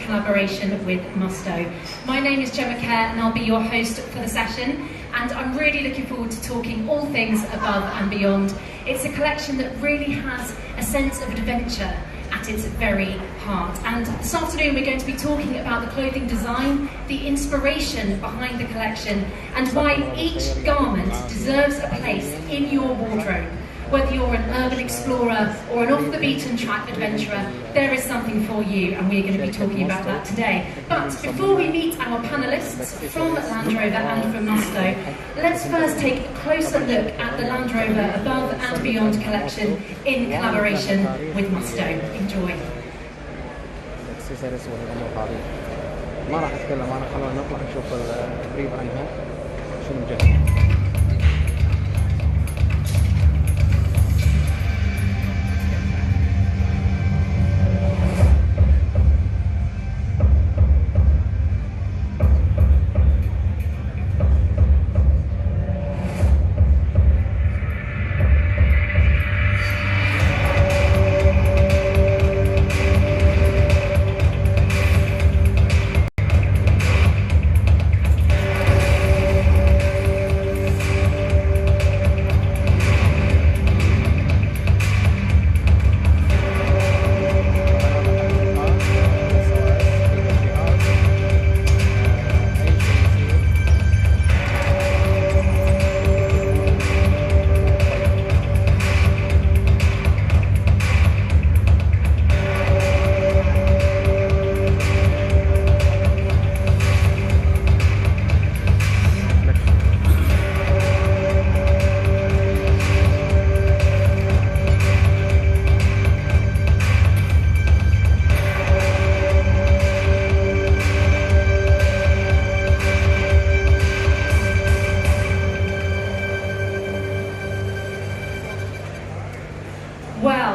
collaboration with Musto. My name is Gemma Kerr and I'll be your host for the session, and I'm really looking forward to talking all things above and beyond. It's a collection that really has a sense of adventure at its very heart. And this afternoon we're going to be talking about the clothing design, the inspiration behind the collection, and why each garment deserves a place in your wardrobe. Whether you're an urban explorer or an off-the-beaten-track adventurer, there is something for you, and we're going to be talking about that today. But before we meet our panellists from Land Rover and from Musto, let's first take a closer look at the Land Rover Above and Beyond collection in collaboration with Musto. Enjoy. ما راح اتكلم انا، خلونا نطلع نشوف التدريب عنها شنو مجهز.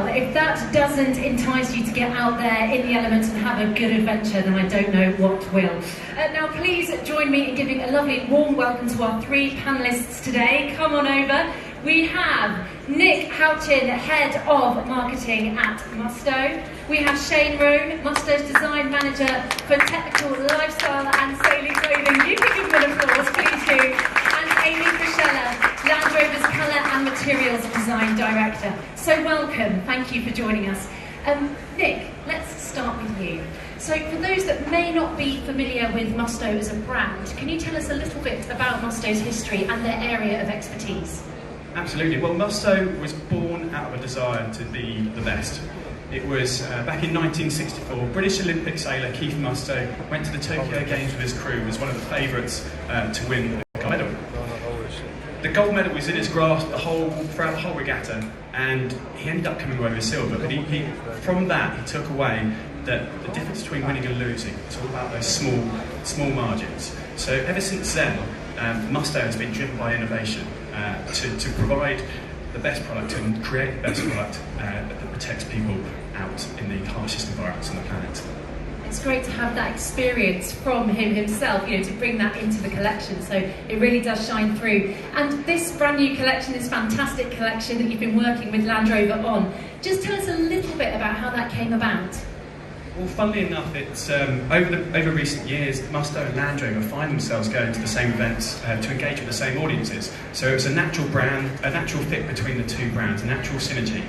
If that doesn't entice you to get out there in the elements and have a good adventure, then I don't know what will. Now please join me in giving a lovely warm welcome to our three panellists today. Come on over. We have Nick Houchin, Head of Marketing at Musto. We have Shane Roan, Musto's Design Manager for Technical Lifestyle and Sailing Clothing. You can give them an applause, please do. And Amy Frischella, Land Rover's Colour and Materials Design Director. So welcome, thank you for joining us. Nick, let's start with you. So for those that may not be familiar with Musto as a brand, can you tell us a little bit about Musto's history and their area of expertise? Absolutely. Well, Musto was born out of a desire to be the best. It was back in 1964, British Olympic sailor Keith Musto went to the Tokyo Games with his crew, was one of the favourites to win the gold medal. The gold medal was in his grasp throughout the whole regatta, and he ended up coming away with silver. But from that, he took away that the difference between winning and losing. It's all about those small margins. So ever since then, Musto has been driven by innovation to provide the best product and create the best product that protects people out in the harshest environments on the planet. It's great to have that experience from him himself, to bring that into the collection, so it really does shine through. And this brand new collection, this fantastic collection that you've been working with Land Rover on, just tell us a little bit about how that came about. Well, funnily enough, it's over recent years, Musto and Land Rover find themselves going to the same events to engage with the same audiences. So it was a natural fit between the two brands, a natural synergy,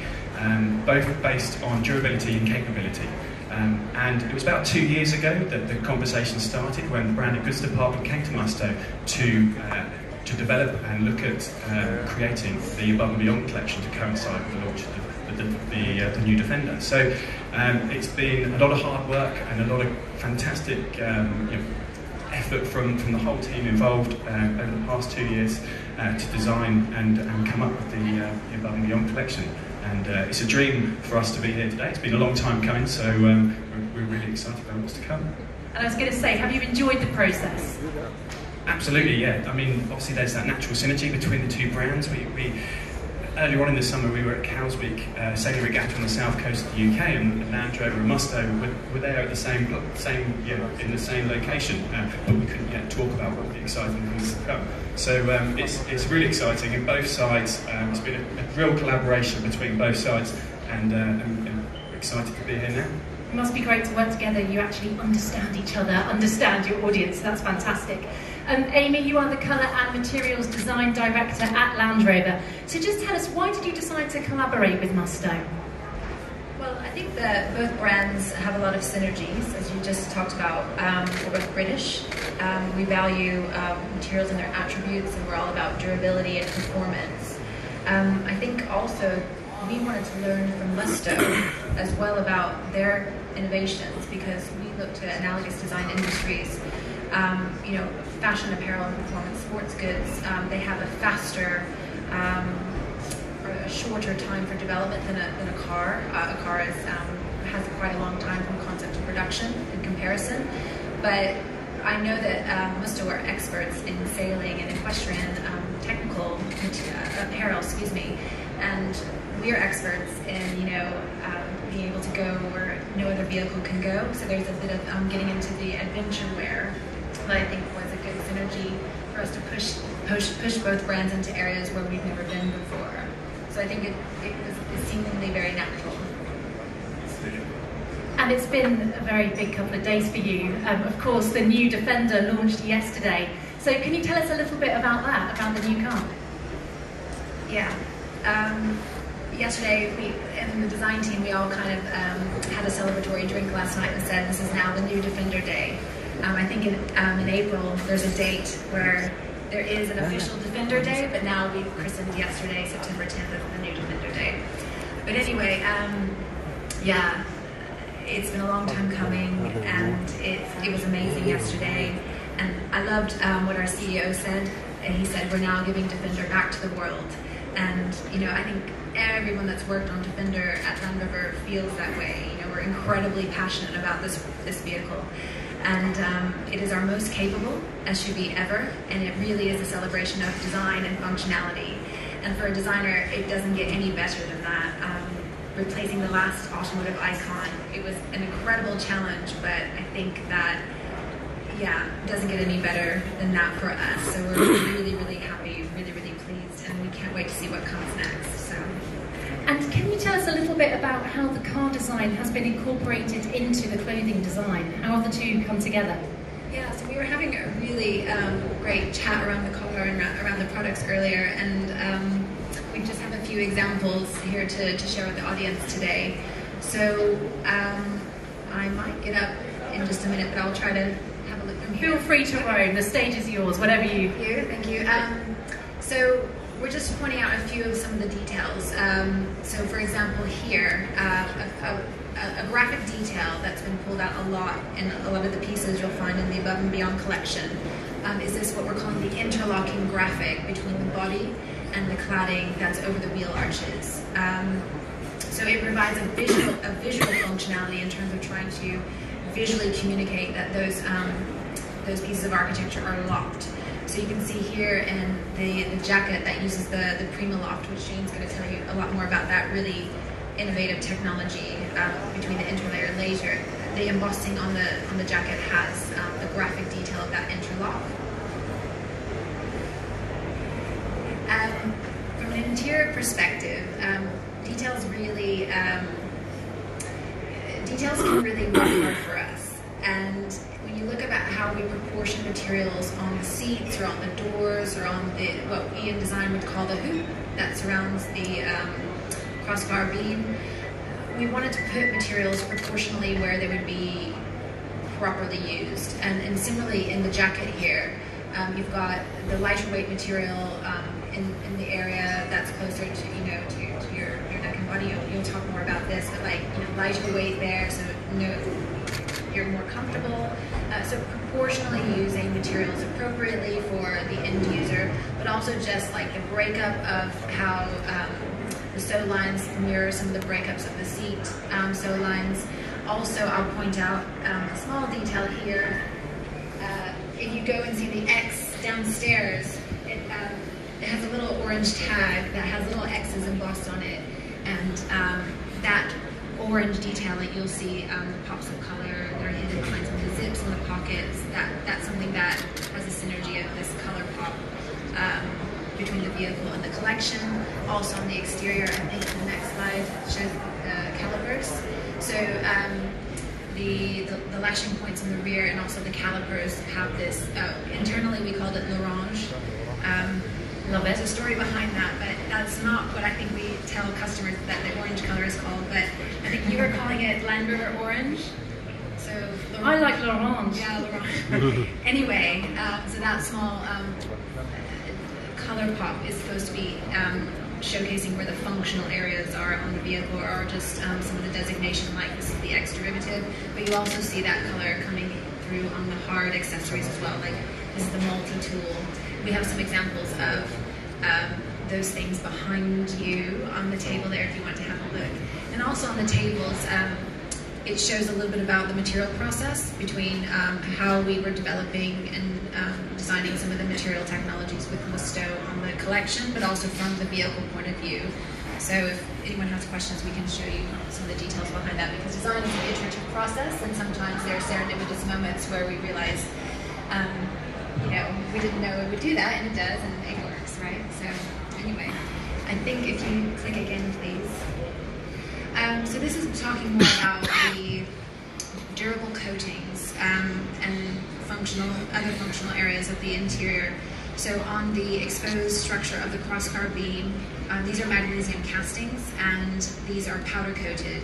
both based on durability and capability. And it was about 2 years ago that the conversation started, when the brand and goods department came to Musto to develop and look at creating the Above and Beyond collection to coincide with the launch of the new Defender. So it's been a lot of hard work and a lot of fantastic effort from the whole team involved over the past 2 years to design and come up with the Above and Beyond collection. And it's a dream for us to be here today. It's been a long time coming, so we're really excited about what's to come. And I was going to say, have you enjoyed the process? Absolutely, yeah. I mean, obviously there's that natural synergy between the two brands. Earlier on in the summer, we were at Cowsweek, sailing regatta on the south coast of the UK, and Land Rover and Musto were there at the same in the same location, but we couldn't yet talk about what the exciting things to come. So it's really exciting, and both sides. It's been a real collaboration between both sides, and I'm excited to be here now. It must be great to work together. You actually understand each other, understand your audience. That's fantastic. Amy, you are the Colour and Materials Design Director at Land Rover. So just tell us, why did you decide to collaborate with Musto? Well, I think that both brands have a lot of synergies, as you just talked about. We're both British. We value materials and their attributes, and we're all about durability and performance. I think also we wanted to learn from Musto as well about their innovations, because we looked at analogous design industries. You know, fashion, apparel, and performance sports goods, they have a faster or a shorter time for development than a car. A car has quite a long time from concept to production in comparison. But I know that Musto are experts in sailing and equestrian technical apparel, and we are experts in, you know, being able to go where no other vehicle can go. So there's a bit of getting into the adventure wear that I think was a good synergy for us to push both brands into areas where we've never been before. So I think it was seemingly very natural. And it's been a very big couple of days for you. Of course, the new Defender launched yesterday. So can you tell us a little bit about that, about the new car? Yeah. Yesterday, in the design team, we all kind of had a celebratory drink last night and said this is now the new Defender Day. I think in April, there's a date where there is an official Defender Day, but now we've christened yesterday, September 10th, as the new Defender Day. But anyway, yeah, it's been a long time coming, and it was amazing yesterday. And I loved what our CEO said. And he said, we're now giving Defender back to the world. And, you know, I think everyone that's worked on Defender at Land Rover feels that way. You know, we're incredibly passionate about this vehicle. And it is our most capable SUV ever, and it really is a celebration of design and functionality. And for a designer, it doesn't get any better than that. Replacing the last automotive icon, it was an incredible challenge, but I think that, yeah, it doesn't get any better than that for us. So we're really, really happy, really, really pleased, and we can't wait to see what comes next. So. And can you tell us a little bit about how the car design has been incorporated into the clothing design? How have the two come together? Yeah, so we were having a really great chat around the car and around the products earlier, and we just have a few examples here to share with the audience today. So I might get up in just a minute, but I'll try to have a look from here. Feel free to roam, the stage is yours, whatever you... Thank you. So we're just pointing out a few of some of the details. So for example here, a graphic detail that's been pulled out a lot in a lot of the pieces you'll find in the Above and Beyond collection is this what we're calling the interlocking graphic between the body and the cladding that's over the wheel arches. So it provides a visual functionality in terms of trying to visually communicate that those pieces of architecture are locked. So you can see here in the jacket that uses the Prima Loft, which Jane's going to tell you a lot more about that really innovative technology between the interlayer and laser. The embossing on the jacket has the graphic detail of that interlock. From an interior perspective, details can really work hard for us. And when you look about how we proportion materials on the seats or on the doors or on what we in design would call the hoop that surrounds the crossbar beam, we wanted to put materials proportionally where they would be properly used. And similarly in the jacket here, you've got the lighter weight material in the area that's closer to to your neck and body. You'll talk more about this, but lighter weight there, so you're more comfortable. So proportionally using materials appropriately for the end user, but also just like the breakup of how the sew lines mirror some of the breakups of the seat sew lines. Also, I'll point out a small detail here. If you go and see the X downstairs, it has a little orange tag that has little X's embossed on it, and that orange detail that you'll see, the pops of color, there are hidden behind some of the zips and the pockets. That's something that has a synergy of this color pop between the vehicle and the collection. Also on the exterior, I think the next slide shows the calipers. So the lashing points in the rear and also the calipers have this, internally we called it l'orange. Love it. There's a story behind that, but that's not what I think we tell customers that the orange color is called, but I think you were calling it Land Rover Orange. So I like l'orange. Yeah, l'orange. Anyway, so that small color pop is supposed to be showcasing where the functional areas are on the vehicle, or just some of the designation, like this is the X derivative, but you also see that color coming through on the hard accessories as well, like this is the multi-tool. We have some examples of those things behind you on the table there if you want to have a look. And also on the tables, it shows a little bit about the material process between how we were developing and designing some of the material technologies with Musto on the collection, but also from the vehicle point of view. So if anyone has questions, we can show you some of the details behind that, because design is an iterative process, and sometimes there are serendipitous moments where we realize, we didn't know it would do that, and it does, and it works, right? So anyway, I think if you click again, please. So this is talking more about the durable coatings and other functional areas of the interior. So on the exposed structure of the crosscar beam, these are magnesium castings, and these are powder coated.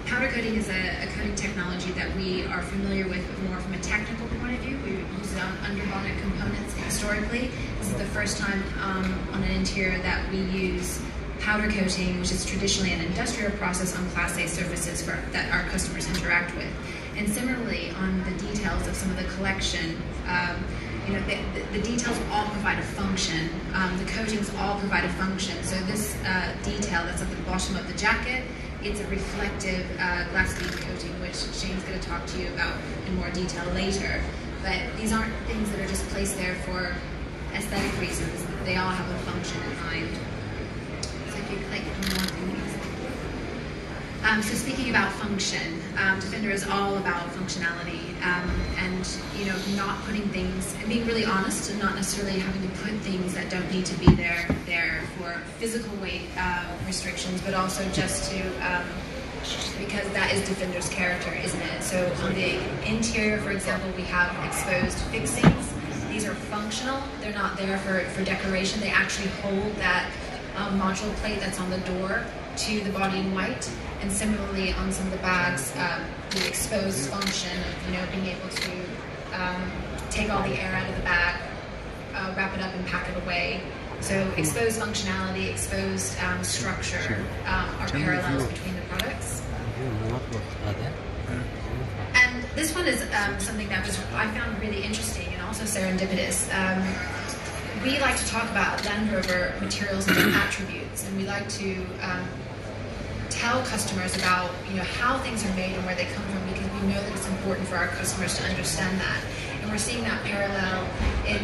Powder coating is a coating technology that we are familiar with more from a technical point of view. We use it on underbonnet components historically. This is the first time on an interior that we use powder coating, which is traditionally an industrial process on Class A surfaces that our customers interact with. And similarly, on the details of some of the collection, the details all provide a function. The coatings all provide a function. So this detail that's at the bottom of the jacket, it's a reflective glass bead coating, which Shane's going to talk to you about in more detail later. But these aren't things that are just placed there for aesthetic reasons. They all have a function in mind. So if you click on more things. So speaking about function, Defender is all about functionality and not putting things, and being really honest, and not necessarily having to put things that don't need to be there for physical weight restrictions, but also just to because that is Defender's character, isn't it? So on the interior, for example, we have exposed fixings. These are functional. They're not there for decoration. They actually hold that module plate that's on the door to the body in white. And similarly, on some of the bags, the exposed function of being able to take all the air out of the bag, wrap it up and pack it away. So exposed functionality, exposed structure are parallels between the products. And this one is something that I found really interesting and also serendipitous. We like to talk about Land Rover materials and their attributes, and we like to tell customers about how things are made and where they come from, because we know that it's important for our customers to understand that. And we're seeing that parallel in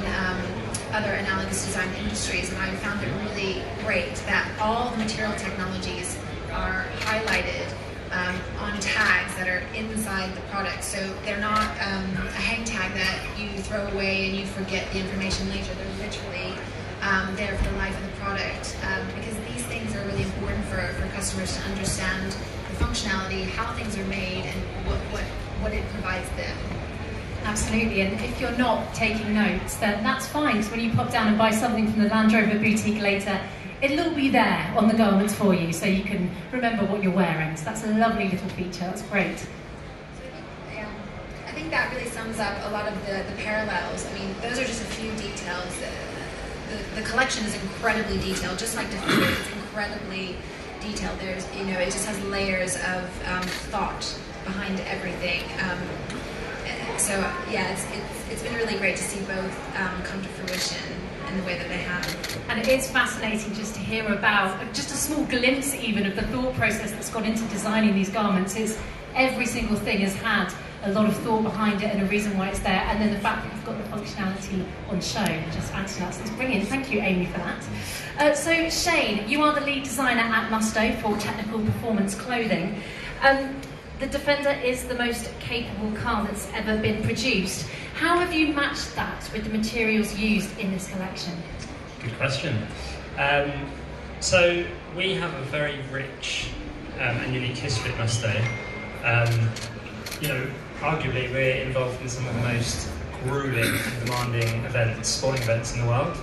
other analogous design industries, and I found it really great that all the material technologies are highlighted on tags that are inside the product. So they're not a hang tag that you throw away and you forget the information later. They're literally there for the life of the product, because these things are really important for customers to understand the functionality, how things are made, and what it provides them. Absolutely, and if you're not taking notes, then that's fine, because when you pop down and buy something from the Land Rover boutique later, it'll all be there on the garments for you, so you can remember what you're wearing. So that's a lovely little feature. That's great. I think that really sums up a lot of the parallels. I mean, those are just a few details. The collection is incredibly detailed, just like Defender is incredibly detailed. There's, it just has layers of thought behind everything. So yeah, it's been really great to see both come to fruition in the way that they have. And it is fascinating just to hear about, just a small glimpse even of the thought process that's gone into designing these garments. Is every single thing has had a lot of thought behind it and a reason why it's there, and then the fact that you've got the functionality on show just adds to that. So it's brilliant. Thank you, Amy, for that. So Shane, you are the lead designer at Musto for technical performance clothing. The Defender is the most capable car that's ever been produced. How have you matched that with the materials used in this collection? Good question. So we have a very rich and unique history at Musto. arguably we're involved in some of the most grueling and demanding events, sporting events in the world.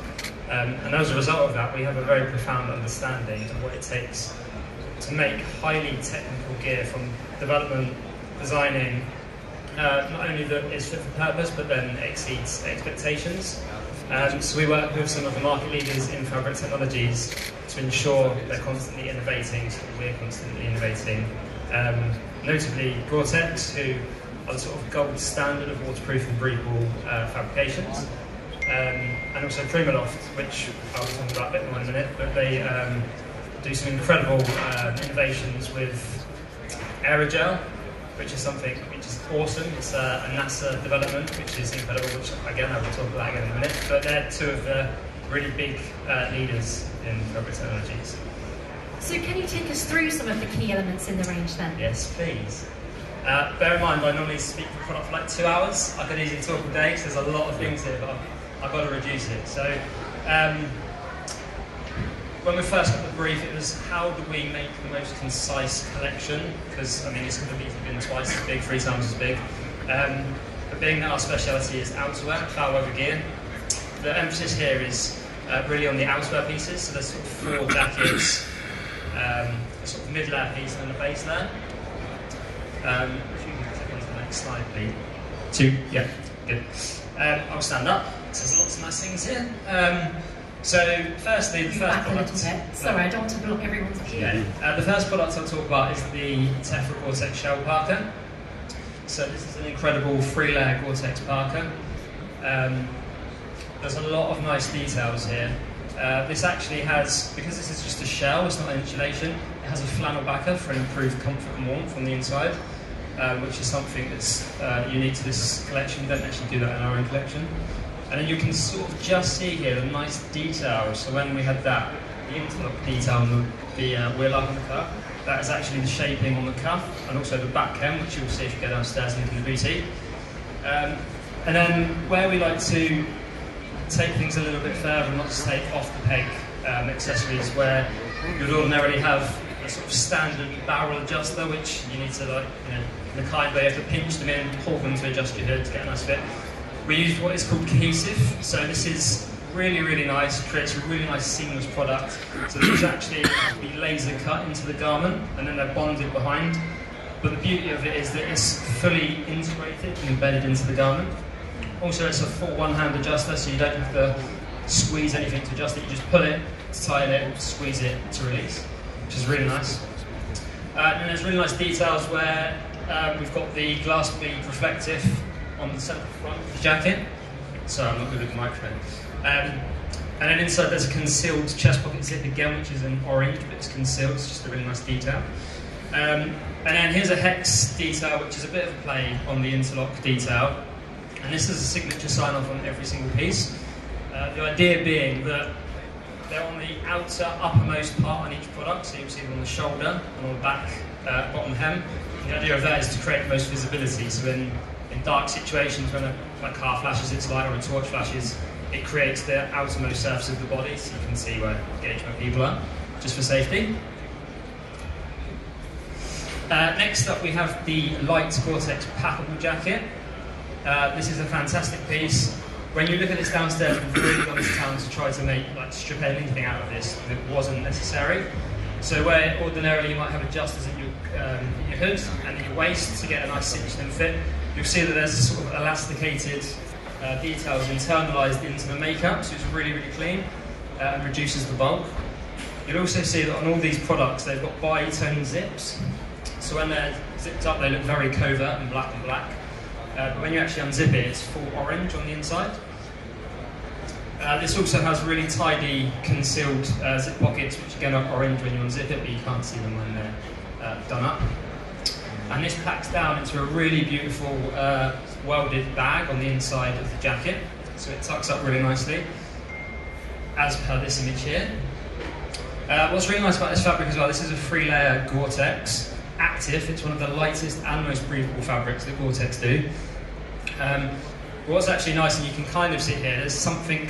And as a result of that, we have a very profound understanding of what it takes to make highly technical gear, from development, designing, not only that is fit for purpose, but then exceeds expectations. So we work with some of the market leaders in fabric technologies to ensure they're constantly innovating, so that we're constantly innovating. Notably Gore-Tex, who are the sort of gold standard of waterproof and breathable fabrications. And also Primaloft, which I'll talk about a bit more in a minute, but they do some incredible innovations with aerogel, which is something which is awesome. It's a NASA development, which is incredible, which again I will talk about again in a minute, but they're two of the really big leaders in fabric technologies. So can you take us through some of the key elements in the range then? Yes, please. Bear in mind, I normally speak the product for like 2 hours. I could easily talk all day because there's a lot of things here, but I've got to reduce it. So, when we first got the brief, it was how do we make the most concise collection? Because, I mean, it's going to be been twice as big, 3 times as big. But being that our speciality is outerwear, foul weather gear, the emphasis here is really on the outerwear pieces. So there's sort of 4 jackets, a sort of mid-layer piece and then a base layer. If you can click on to the next slide, please. 2, yeah, good. I'll stand up. There's lots of nice things here. So, firstly, the first product. Sorry, I don't want to block everyone's view. Yeah. The first product I'll talk about is the Tetra Gore-Tex Shell Parka. So, this is an incredible 3-layer Gore-Tex Parka. There's a lot of nice details here. This actually has, because this is just a shell, it's not an insulation, it has a flannel backer for improved comfort and warmth on the inside, which is something that's unique to this collection. We don't actually do that in our own collection. And then you can sort of just see here the nice details. So when we had that, the interlock detail on the wheel arc on the cuff, that is actually the shaping on the cuff, and also the back hem, which you'll see if you go downstairs and look in the boutique. And then where we like to take things a little bit further and not just take off the peg accessories, where you'd ordinarily have a sort of standard barrel adjuster, which you need to, like, in the kind where you have to pinch them in, pull them to adjust your hood to get a nice fit. We use what is called cohesive, so this is really, really nice, creates a really nice seamless product. So these actually have to be laser cut into the garment, and then they're bonded behind. But the beauty of it is that it's fully integrated and embedded into the garment. Also, it's a full one-hand adjuster, so you don't have to squeeze anything to adjust it. You just pull it to tighten it, squeeze it to release, which is really nice. And there's really nice details where we've got the glass bead reflective on the centre front of the jacket. Sorry, I'm not good with the microphone. And then inside there's a concealed chest pocket zip again, which is an orange, but it's concealed. It's just a really nice detail. And then here's a hex detail, which is a bit of a play on the interlock detail. And this is a signature sign-off on every single piece. The idea being that they're on the outer, uppermost part on each product, so you'll see them on the shoulder and on the back, bottom hem. And the idea of that is to create the most visibility. So in dark situations, when a car flashes its light or a torch flashes, it creates the outermost surface of the body, so you can see where engagement people are, just for safety. Next up, we have the light Gore-Tex packable jacket. This is a fantastic piece. When you look at this downstairs, we've really gone to town to try to strip anything out of this that wasn't necessary. So where ordinarily you might have adjusters in your hood and in your waist to get a nice cinched in fit, you'll see that there's a sort of elasticated details internalised into the makeup, so it's really, really clean and reduces the bulk. You'll also see that on all these products they've got bi-tone zips, so when they're zipped up they look very covert and black. But when you actually unzip it, it's full orange on the inside. This also has really tidy concealed zip pockets, which again are orange when you unzip it, but you can't see them when they're done up. And this packs down into a really beautiful welded bag on the inside of the jacket, so it tucks up really nicely, as per this image here. What's really nice about this fabric as well, this is a 3-layer Gore-Tex Active. It's one of the lightest and most breathable fabrics that Gore-Tex do. What's actually nice, and you can kind of see here, there's something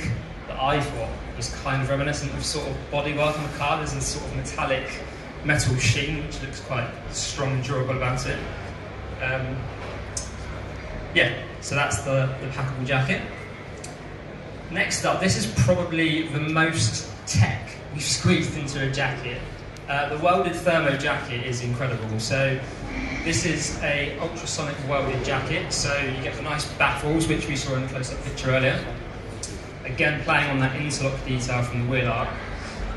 that I thought was kind of reminiscent of sort of bodywork on the car. There's a sort of metallic metal sheen which looks quite strong and durable about it. Yeah, so that's the packable jacket. Next up, this is probably the most tech we've squeezed into a jacket. The welded thermo jacket is incredible. So this is a ultrasonic welded jacket, so you get the nice baffles, which we saw in the close-up picture earlier. Again, playing on that interlock detail from the wheel arc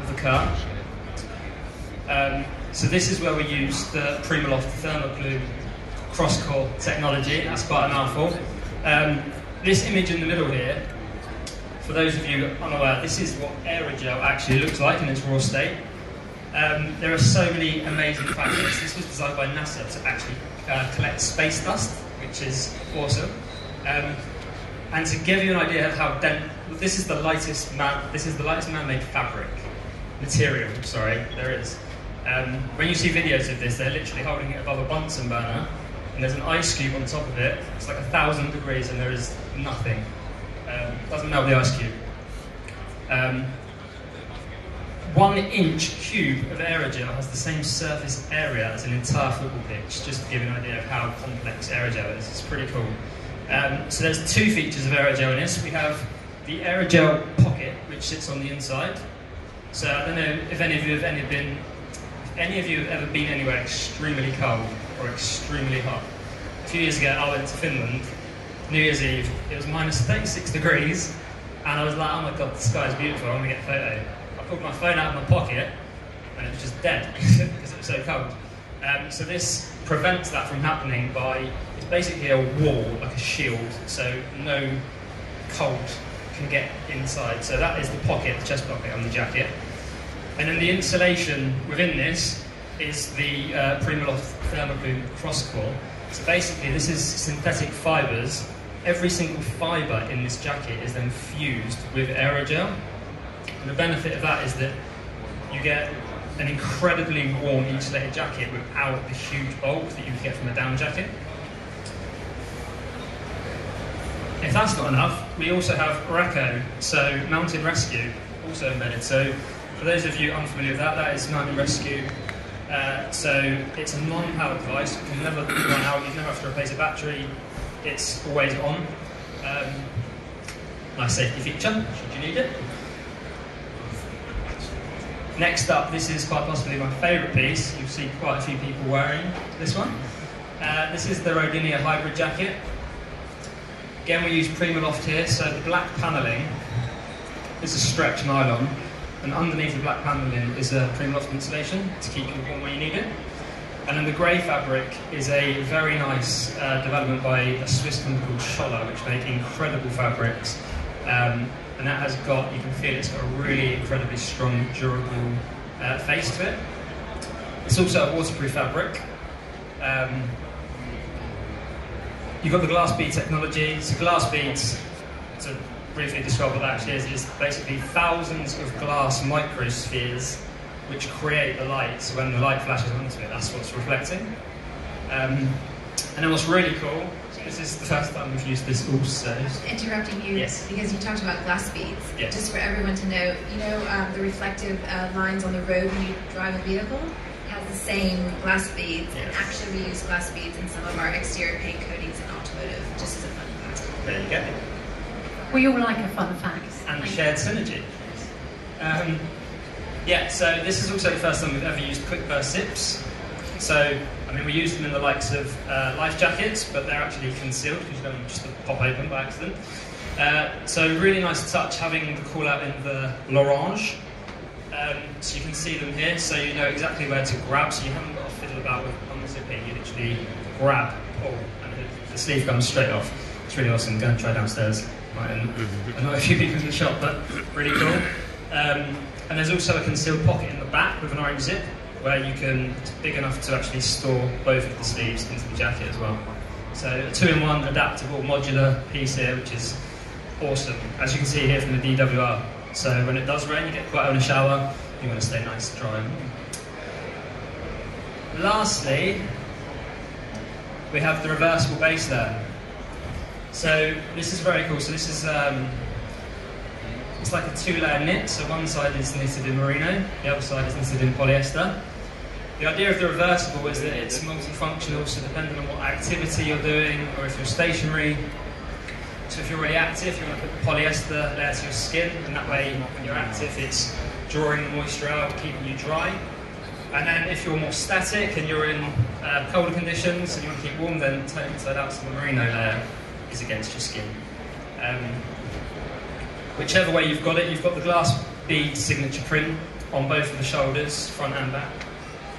of the car. So this is where we use the Primaloft Thermoplume cross-core technology. That's quite a mouthful. This image in the middle here, for those of you unaware, this is what aerogel actually looks like in its raw state. There are so many amazing factors. This was designed by NASA to actually collect space dust, which is awesome. And to give you an idea of how dense, this is the lightest man-made material. Sorry, there is. When you see videos of this, they're literally holding it above a Bunsen burner, and there's an ice cube on top of it. It's like 1,000 degrees, and there is nothing. Doesn't melt the ice cube. 1 inch cube of aerogel has the same surface area as an entire football pitch, just to give you an idea of how complex aerogel is. It's pretty cool. So there's 2 features of aerogel in this. We have the aerogel pocket, which sits on the inside. So I don't know if any of you have ever been anywhere extremely cold or extremely hot. A few years ago, I went to Finland, New Year's Eve. It was minus 36 degrees, and I was like, oh my god, the sky is beautiful, I want to get a photo. I pulled my phone out of my pocket, and it was just dead, because it was so cold. So this prevents that from happening by, it's basically a wall, like a shield, so no cold can get inside. So that is the pocket, the chest pocket on the jacket. And then the insulation within this is the Primaloft Thermoplume cross-core. So basically this is synthetic fibres. Every single fibre in this jacket is then fused with aerogel. And the benefit of that is that you get an incredibly warm insulated jacket without the huge bulk that you would get from a down jacket. If that's not enough, we also have RECO, so Mountain Rescue, also embedded. So for those of you unfamiliar with that, that is Mountain Rescue. So it's a non-powered device. You can never run out, you never have to replace a battery. It's always on. Nice safety feature, should you need it. Next up, this is quite possibly my favourite piece. You'll see quite a few people wearing this one. This is the Rodinia Hybrid Jacket. Again, we use Primaloft here, so the black panelling is a stretch nylon, and underneath the black panelling is a Primaloft insulation to keep you warm when you need it. And then the grey fabric is a very nice development by a Swiss company called Scholler, which make incredible fabrics. And that has got, you can feel it's got a really incredibly strong, durable face to it. It's also a waterproof fabric. You've got the glass bead technology. So glass beads, to briefly describe what that actually is basically thousands of glass microspheres which create the light. So when the light flashes onto it, that's what's reflecting. And then what's really cool, this is the first time we've used this also. Interrupting you, yes, because you talked about glass beads. Yes. Just for everyone to know, you know the reflective lines on the road when you drive a vehicle? Has the same glass beads, yes. And actually we use glass beads in some of our exterior paint coatings in automotive, just as a fun fact. There you go. We all like a fun fact. And shared synergy. Yeah, so this is also the first time we've ever used quick burst zips. So, I mean, we use them in the likes of life jackets, but they're actually concealed because you don't want just to pop open by accident. So really nice touch having the call out in the l'orange. So you can see them here, so you know exactly where to grab, so you haven't got to fiddle about with unzipping. You literally grab, pull, and the sleeve comes straight off. It's really awesome. Go and try downstairs. I know a few people in the shop, but really cool. And there's also a concealed pocket in the back with an orange zip, where you can, it's big enough to actually store both of the sleeves into the jacket as well. So a 2-in-1 adaptable modular piece here, which is awesome. As you can see here from the DWR. So when it does rain, you get quite out in a shower, you want to stay nice and dry. Lastly, we have the reversible base there. So this is very cool. So this is it's like a 2-layer knit. So one side is knitted in merino, the other side is knitted in polyester. The idea of the reversible is that it's multifunctional, so depending on what activity you're doing, or if you're stationary. So if you're really active, you want to put the polyester layer to your skin, and that way when you're active it's drawing the moisture out, keeping you dry. And then if you're more static and you're in colder conditions and you want to keep warm, then turn it inside out, so the merino layer is against your skin. Whichever way you've got it, you've got the glass bead signature print on both of the shoulders, front and back.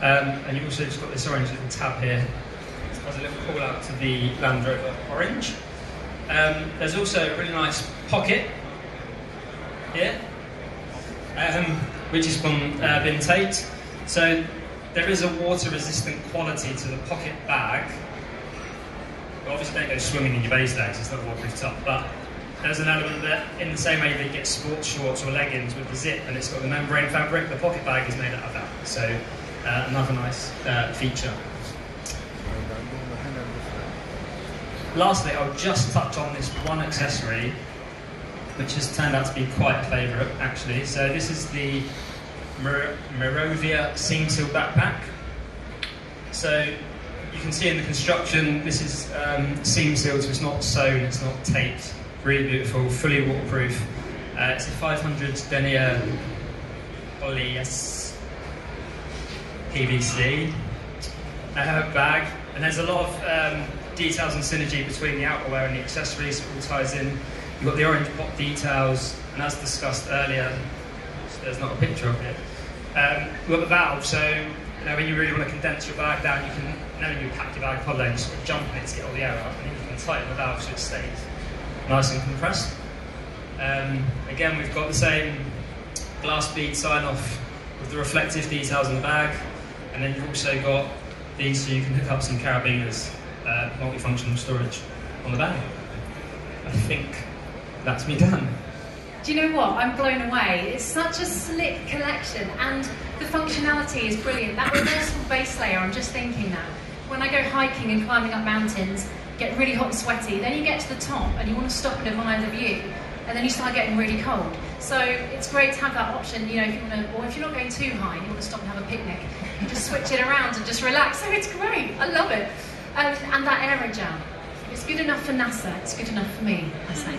And you've also just got this orange little tab here. It has a little call out to the Land Rover orange. There's also a really nice pocket here, which has been taped. So there is a water-resistant quality to the pocket bag. Well, obviously don't go swimming in your base legs, it's not a waterproof top, but there's an element that, in the same way that you get sports shorts or leggings with the zip and it's got the membrane fabric, the pocket bag is made out of that. So another nice feature. Lastly, I'll just touch on this one accessory, which has turned out to be quite a favourite, actually. So this is the Rover seam seal backpack. So you can see in the construction, this is seam sealed, so it's not sewn, it's not taped. Really beautiful, fully waterproof. It's a 500 denier polyester PVC bag, and there's a lot of details and synergy between the outerwear and the accessories. It all ties in. You've got the orange pop details, and as discussed earlier, there's not a picture of it. We've got the valve, so when you really want to condense your bag down, you can, when you pack your bag pod load, you sort of jump on it to get all the air out, and then you can tighten the valve so it stays nice and compressed. Again, we've got the same glass bead sign off with the reflective details in the bag, and then you've also got these so you can hook up some carabiners, multifunctional storage on the bag. I think that's me done. Do you know what? I'm blown away. It's such a slick collection, and the functionality is brilliant. That reversible base layer, I'm just thinking that. When I go hiking and climbing up mountains, get really hot and sweaty, then you get to the top and you want to stop and admire the view, and then you start getting really cold. So it's great to have that option, if you want to, or if you're not going too high and you want to stop and have a picnic, you just switch it around and just relax. So it's great. I love it. And that aerogel. It's good enough for NASA. It's good enough for me, I say.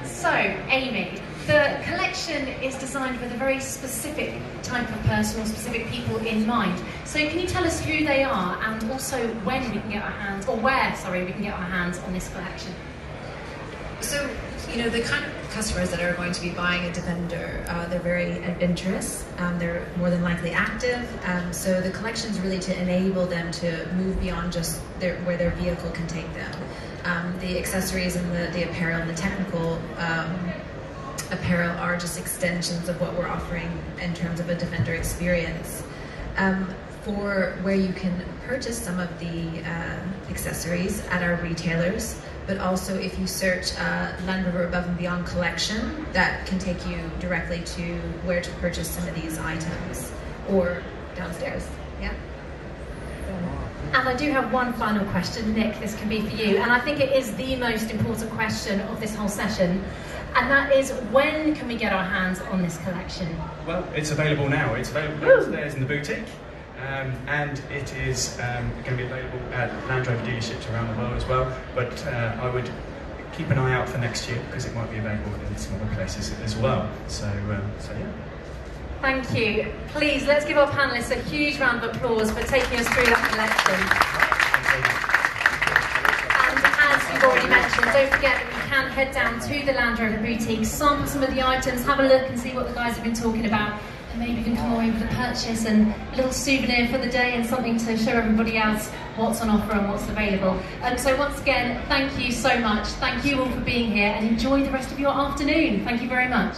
So, Amy, the collection is designed with a very specific type of person or specific people in mind. So can you tell us who they are and also when we can get our hands, or where, sorry, we can get our hands on this collection? So, the kind of customers that are going to be buying a Defender, they're very adventurous, they're more than likely active, so the collection is really to enable them to move beyond just where their vehicle can take them. The accessories and the apparel and the technical apparel are just extensions of what we're offering in terms of a Defender experience. For where you can purchase some of the accessories at our retailers, but also if you search Land Rover Above and Beyond collection, that can take you directly to where to purchase some of these items, or downstairs. Yeah. And I do have one final question, Nick, this can be for you, and I think it is the most important question of this whole session, and that is, when can we get our hands on this collection? Well, it's available now. It's available downstairs in the boutique, and it is going to be available at Land Rover dealerships around the world as well, but I would keep an eye out for next year, because it might be available in some other places as well. So yeah. Thank you. Please, let's give our panellists a huge round of applause for taking us through that collection. And as you've already mentioned, don't forget that you can head down to the Land Rover boutique, sample some of the items, have a look and see what the guys have been talking about, and maybe you can come away with a purchase and a little souvenir for the day and something to show everybody else what's on offer and what's available. So once again, thank you so much. Thank you all for being here, and enjoy the rest of your afternoon. Thank you very much.